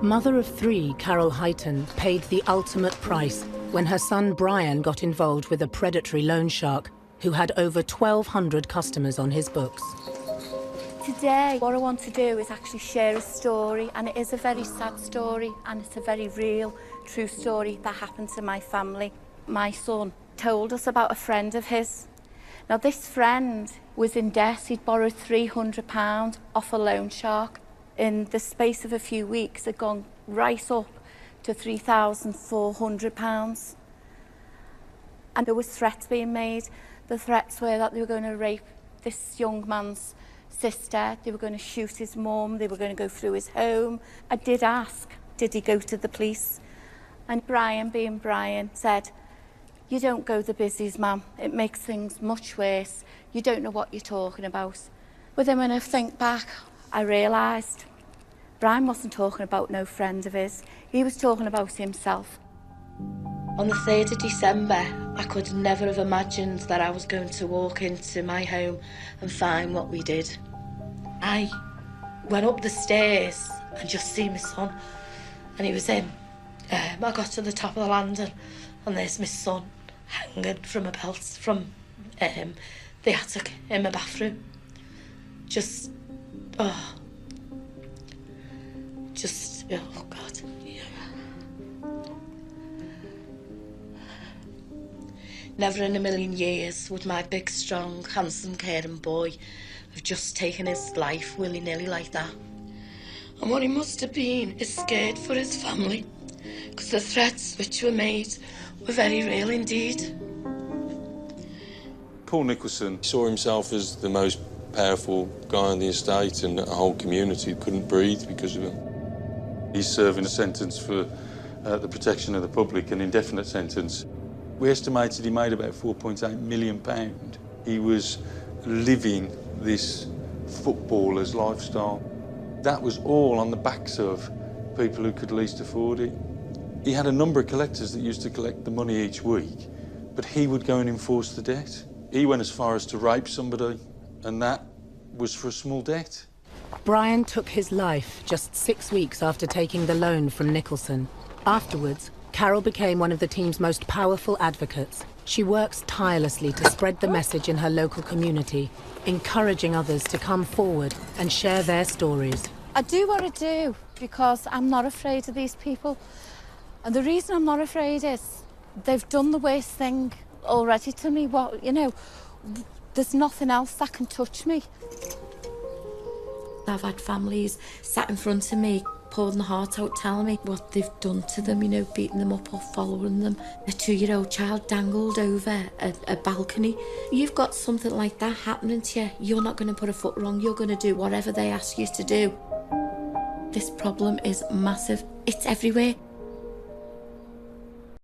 Mother of three, Carol Heighton, paid the ultimate price when her son Brian got involved with a predatory loan shark who had over 1,200 customers on his books. Today, what I want to do is actually share a story, and it is a very sad story, and it's a very real, true story that happened to my family. My son told us about a friend of his. Now, this friend was in debt. He'd borrowed £300 off a loan shark. In the space of a few weeks, it had gone right up to £3,400. And there was threats being made. The threats were that they were going to rape this young man's sister, they were going to shoot his mum, they were going to go through his home. I did ask, did he go to the police? And Brian, being Brian, said, "You don't go the busies, ma'am. It makes things much worse. You don't know what you're talking about." But then when I think back, I realised Brian wasn't talking about no friend of his. He was talking about himself. On the 3rd of December, I could never have imagined that I was going to walk into my home and find what we did. I went up the stairs and just see my son, and he was in. I got to the top of the landing, and there's my son hanging from a belt from the attic in my bathroom. Oh God. Yeah. Never in a million years would my big, strong, handsome, caring boy have just taken his life willy-nilly like that. And what he must have been is scared for his family, because the threats which were made were very real indeed. Paul Nicholson saw himself as the most powerful guy on the estate, and the whole community couldn't breathe because of him. He's serving a sentence for the protection of the public, an indefinite sentence. We estimated he made about £4.8 million. He was living this footballer's lifestyle. That was all on the backs of people who could least afford it. He had a number of collectors that used to collect the money each week, but he would go and enforce the debt. He went as far as to rape somebody, and that was for a small debt. Brian took his life just 6 weeks after taking the loan from Nicholson. Afterwards, Carol became one of the team's most powerful advocates. She works tirelessly to spread the message in her local community, encouraging others to come forward and share their stories. I do what I do because I'm not afraid of these people. And the reason I'm not afraid is they've done the worst thing already to me. Well, you know, there's nothing else that can touch me. I've had families sat in front of me, pouring the heart out, telling me what they've done to them, you know, beating them up or following them. A 2-year-old child dangled over a balcony. You've got something like that happening to you, you're not going to put a foot wrong, you're going to do whatever they ask you to do. This problem is massive. It's everywhere.